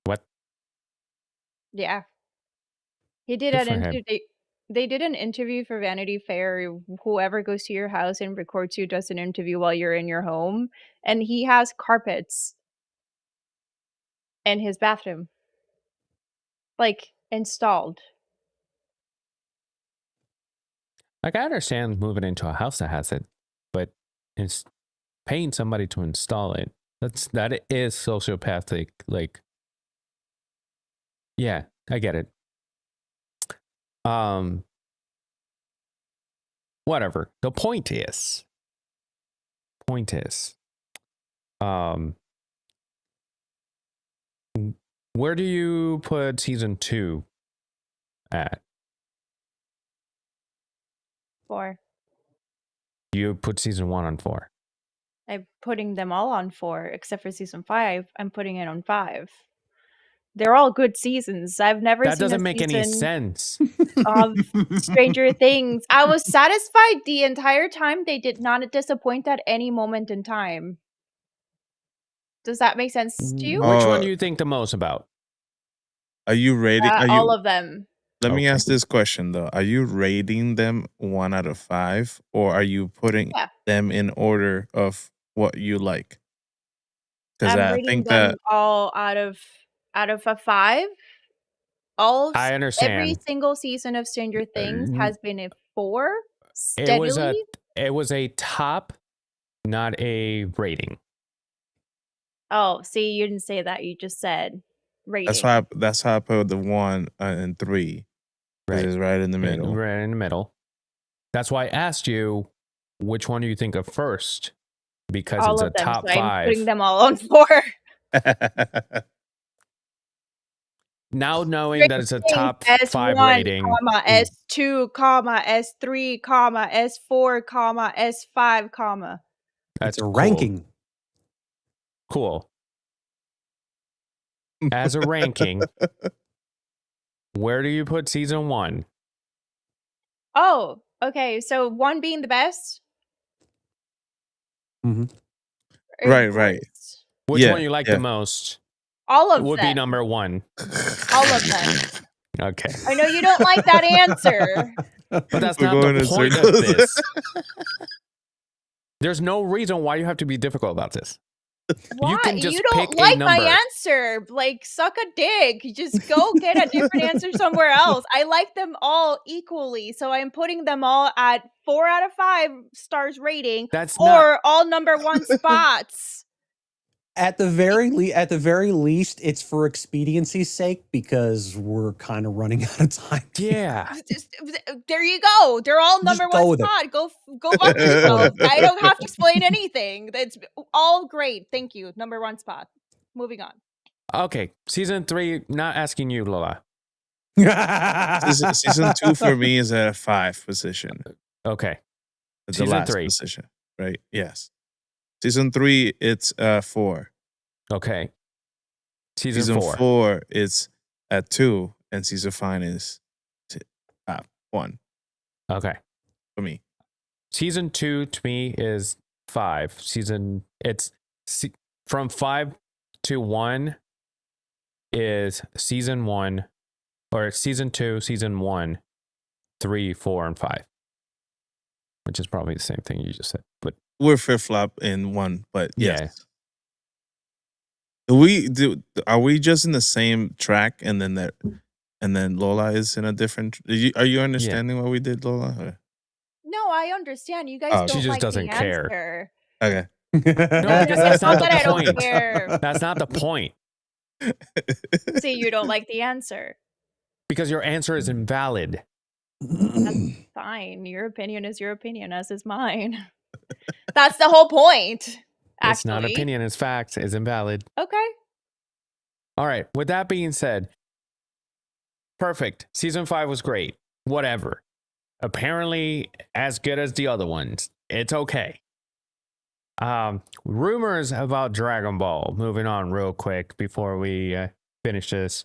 What? Yeah. He did Good an for him. interview. They did an interview for Vanity Fair. Whoever goes to your house and records you does an interview while you're in your home, and he has carpets in his bathroom, like installed. Like, I understand moving into a house that has it, but it's paying somebody to install it. That is sociopathic. Like, yeah, I get it. Whatever. The point is, where do you put season 2 at? 4. You put season 1 on 4. I'm putting them all on 4, except for season 5. I'm putting it on 5. They're all good seasons. I've never That seen doesn't a make any season sense. of Stranger Things. I was satisfied the entire time. They did not disappoint at any moment in time. Does that make sense to you? Which one do you think the most about? Are you rating? All of them. Let me Okay. ask this question though: are you rating them 1 out of 5, or are you putting them in order of what you like? Because I'm I rating think them that all out of a 5. I understand. Every single season of Stranger Things has been a 4 It was steadily. it was a top, not a rating. Oh, see, you didn't say that. You just said rating. that's how I put the 1 and 3. Right. It's right in the middle. Right in the middle. That's why I asked you which one do you think of first, because all it's of a them, top so 5. I'm putting them all on 4. Now knowing that it's a top 5 S1, rating, S2, S3, S4, S5, that's It's a cool. ranking. Cool. As a ranking, where do you put season 1? Oh, okay. So 1 being the best. Mm-hmm. Right. Which one you like the most? All of it would them. be number 1. All of them. Okay. I know you don't like that answer. But that's We're not going the in point of circles. this. There's no reason why you have to be difficult about this. Why? You can just You don't pick a like my number. answer. Like, suck a dick. Just go get a different answer somewhere else. I like them all equally, so I'm putting them all at 4 out of 5 stars rating. That's or all number 1 spots. At the very least, it's for expediency's sake because we're kind of running out of time. Yeah. There you go. They're all Just number go one with it. spot. Go fuck yourself. I don't have to explain anything. That's all great. Thank you. Number one spot. Moving on. Okay, season 3. Not asking you, Lola. Season 2 for me is at a 5 position. Okay, The Season last 3. position, right? Yes. Season 3, it's 4. Okay, season Season 4. 4, it's at 2, and season 5 is 1 Okay, for me. season 2 to me is 5. From 5 to 1 is season 1, or season 2, season 1, 3, 4, and 5, which is probably the same thing you just said. But We're flip-flop in 1, but Yeah. yes. Are we just in the same track and then Lola is in a different? Are you understanding what we did, Lola? Or- No, I understand. You guys Oh, don't she just like doesn't the care. answer. Okay. no, because that's It's not that I the don't point. care. That's not the point. See, you don't like the answer. Because your answer is invalid. That's fine. Your opinion is your opinion, as is mine. That's the whole point. Actually. It's not opinion, it's facts. It's invalid. Okay. All right. With that being said, perfect. Season 5 was great. Whatever. Apparently as good as the other ones. It's okay. Rumors about Dragon Ball. Moving on real quick before we finish this.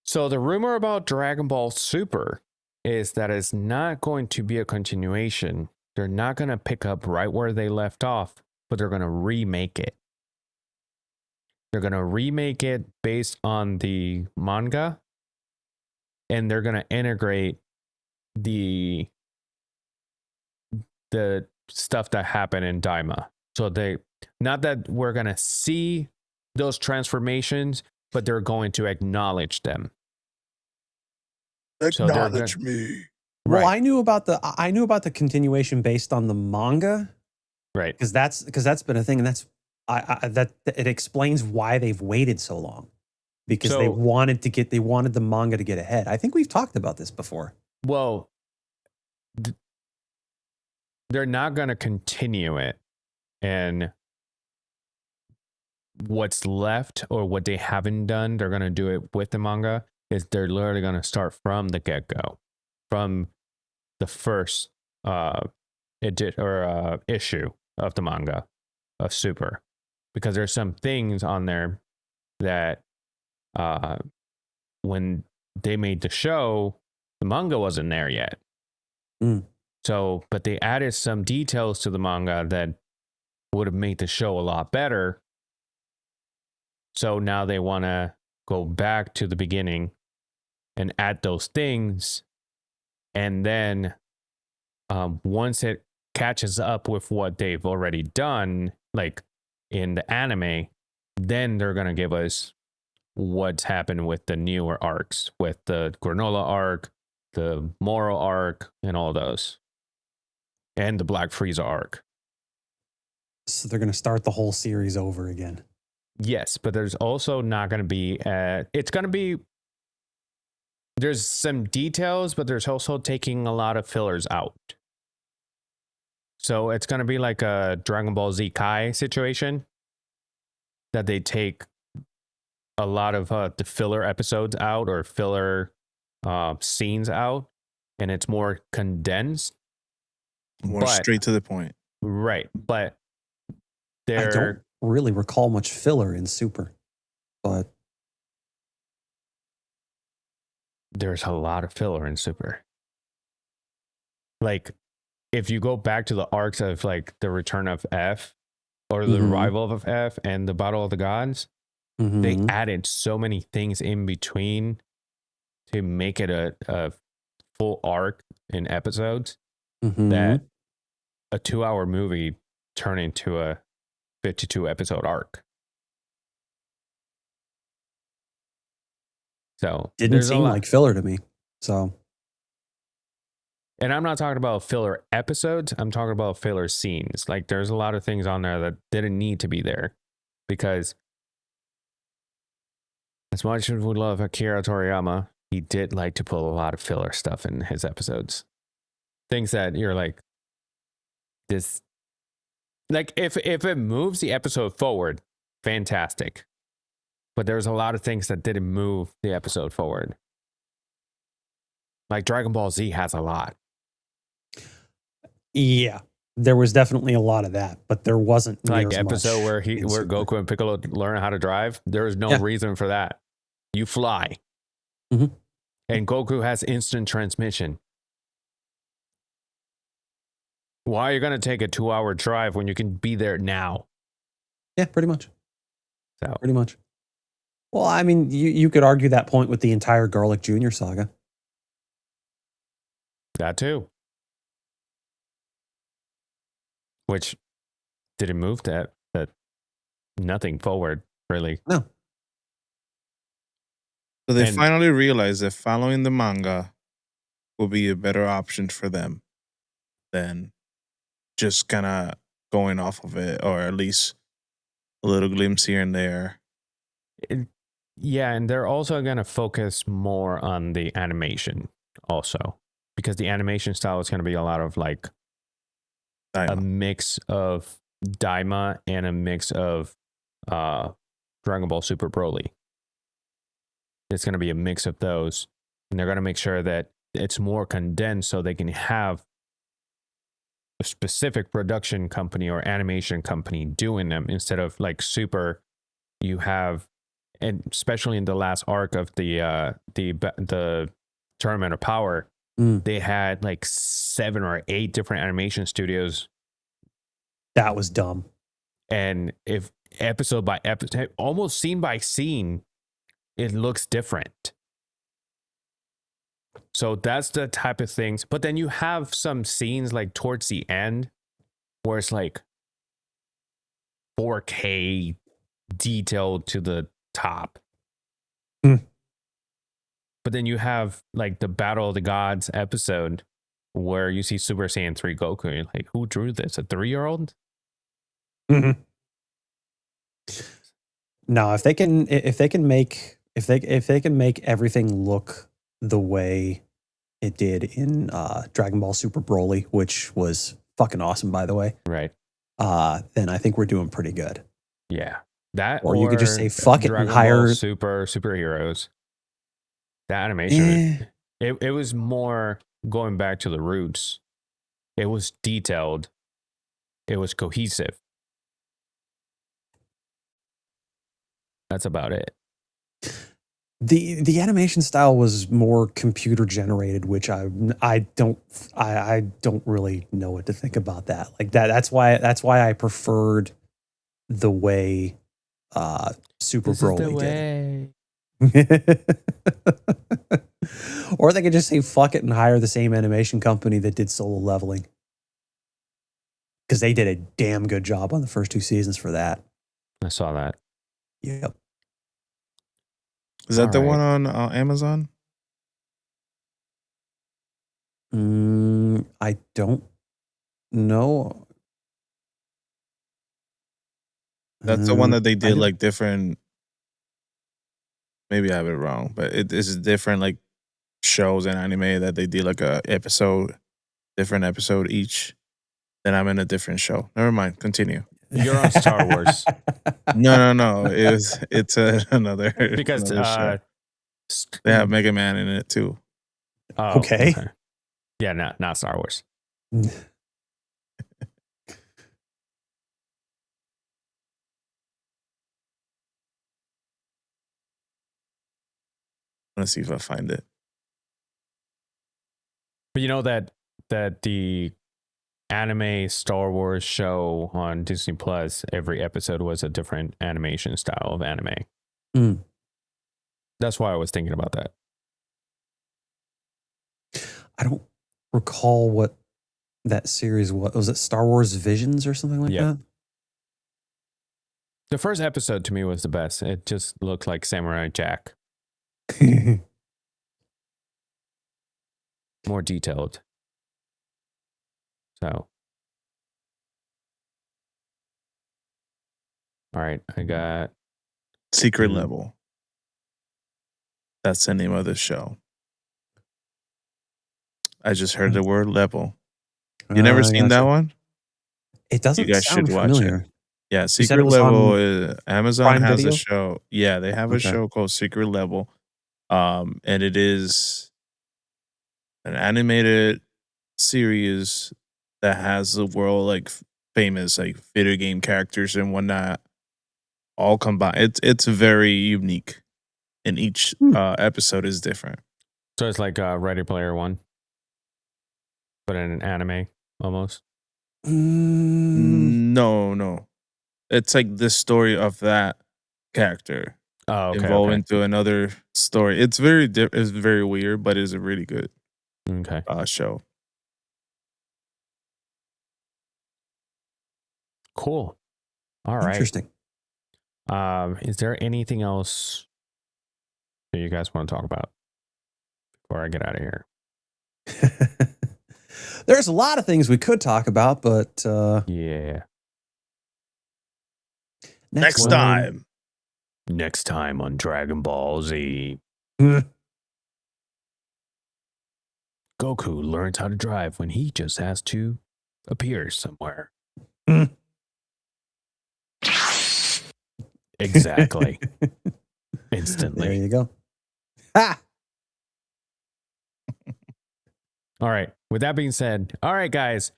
So the rumor about Dragon Ball Super is that it's not going to be a continuation. They're not going to pick up right where they left off, but they're going to remake it. They're going to remake it based on the manga, and they're going to integrate the stuff that happened in Daima. So not that we're going to see those transformations, but they're going to acknowledge them. Acknowledge me. Well, Right. I knew about the continuation based on the manga, Right. because that's been a thing, and that's that it explains why they've waited so long, because they So- wanted the manga to get ahead. I think we've talked about this before. Well, they're not going to continue it, and what's left or what they haven't done, they're going to do it with the manga. Is they're literally going to start from the get-go, from the first issue of the manga of Super, because there's some things on there that when they made the show, the manga wasn't there yet. So, but they added some details to the manga that would have made the show a lot better. So now they want to go back to the beginning and add those things. And then once it catches up with what they've already done, like in the anime, then they're going to give us what's happened with the newer arcs, with the Granola arc, the Moro arc, and all those. And the Black Frieza arc. So they're going to start the whole series over again. Yes, but there's also not going to be it's going to be, there's some details, but there's also taking a lot of fillers out. So it's going to be like a Dragon Ball Z Kai situation, that they take a lot of the filler episodes out, or filler scenes out, and it's more condensed. More straight to the point. Right, but I don't really recall much filler in Super, but there's a lot of filler in Super. Like, if you go back to the arcs of like the Return of F, or the Arrival of F, and the Battle of the Gods, they added so many things in between to make it a full arc in episodes, that a 2-hour movie turned into a 52 episode arc. So didn't seem like filler to me. So And I'm not talking about filler episodes. I'm talking about filler scenes. Like there's a lot of things on there that didn't need to be there because as much as we love Akira Toriyama, he did like to put a lot of filler stuff in his episodes. Things that you're like, this, like if it moves the episode forward, fantastic. But there's a lot of things that didn't move the episode forward. Like Dragon Ball Z has a lot. Yeah, there was definitely a lot of that, but there wasn't Like near as episode much where in where Super. Goku and Piccolo learn how to drive. There is no Yeah. reason for that. You fly. Mhm. And Goku has instant transmission. Why are you going to take a 2-hour drive when you can be there now? Yeah, pretty much. So Pretty much. Well, I mean, you could argue that point with the entire Garlic Jr. saga. that too. Which didn't move that nothing forward, really. No. So they And- finally realized that following the manga will be a better option for them than just kind of going off of it, or at least a little glimpse here and there. Yeah, and they're also going to focus more on the animation also. Because the animation style is going to be a lot of like a Daima. mix of Daima and a mix of Dragon Ball Super Broly. It's going to be a mix of those. And they're going to make sure that it's more condensed so they can have a specific production company or animation company doing them instead of like Super. You have, and especially in the last arc of the Tournament of Power, they had like 7 or 8 different animation studios. That was dumb. And if episode by episode, almost scene by scene, it looks different. So that's the type of things. But then you have some scenes like towards the end where it's like 4K detailed to the top. But then you have like the Battle of the Gods episode where you see Super Saiyan 3 Goku. And you're like, who drew this? A 3-year-old? Mm-hmm. No, if they can make everything look the way it did in Dragon Ball Super Broly, which was fucking awesome, by the way. Right. Then I think we're doing pretty good. Yeah. That Or you could just say fuck it and hire superheroes. The animation, it was more going back to the roots. It was detailed. It was cohesive. That's about it. The animation style was more computer generated, which I don't really know what to think about that. Like that's why I preferred the way Super Broly did. Or they could just say fuck it and hire the same animation company that did Solo Leveling, because they did a damn good job on the first 2 seasons for that. I saw that. Yep. Is that All the right. one on Amazon? I don't know. That's the one that they I did didn't- like different. Maybe I have it wrong, but it is different like shows and anime that they did like a different episode each. Then I'm in a different show. Never mind. Continue. You're on Star Wars. No. It's another Because another show. They have Mega Man in it too. oh, Okay. Yeah, not Star Wars. I'm gonna see if I find it. But you know that the anime Star Wars show on Disney Plus, every episode was a different animation style of anime. Mm. That's why I was thinking about that. I don't recall what that series was. Was it Star Wars Visions or something like Yeah. The first episode to me was the best. It just looked like Samurai Jack, that? more detailed. So, all right, I got Secret Level. That's the name of the show. I just heard the word level. You never seen that one? It You doesn't guys should sound watch it. familiar. Yeah, You said it Secret was Level on is Amazon Prime has a Video? show. Yeah, they have a Okay. show called Secret Level. And it is an animated series that has the world like famous like video game characters and whatnot all combined. It's very unique, and each episode is different. so it's like Ready Player One, but in an anime almost. No, it's like the story of that character Oh, okay, evolve okay, into another story. It's very it's very weird, but it's a really good okay. show. Cool. All right. Interesting. Is there anything else that you guys want to talk about before I get out of here? There's a lot of things we could talk about, but Yeah. Next time. Next time on Dragon Ball Z, Goku learns how to drive when he just has to appear somewhere. Exactly. Instantly. There you go. Ha! All right. With that being said, all right, guys,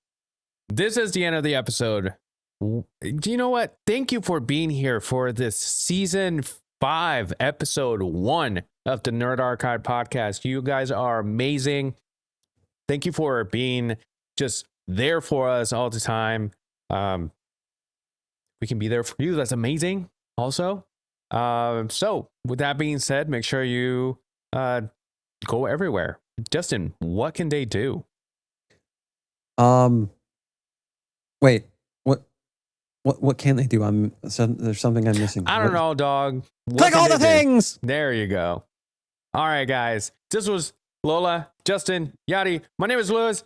this is the end of the episode. Do you know what? Thank you for being here for this season 5, episode 1 of the Nerd Archive podcast. You guys are amazing. Thank you for being just there for us all the time. We can be there for you. That's amazing. Also, so with that being said, make sure you go everywhere. Justin, what can they do? Wait, what can they do? There's something I'm missing. I don't know, dog. What Click can all they the do? things. There you go. All right, guys. This was Lola, Justin, Yadi. My name is Lewis.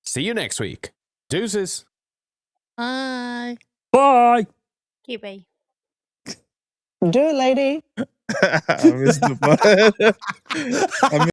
See you next week. Deuces. Bye. Bye. Okay, bye. Do it, lady. I missed the button.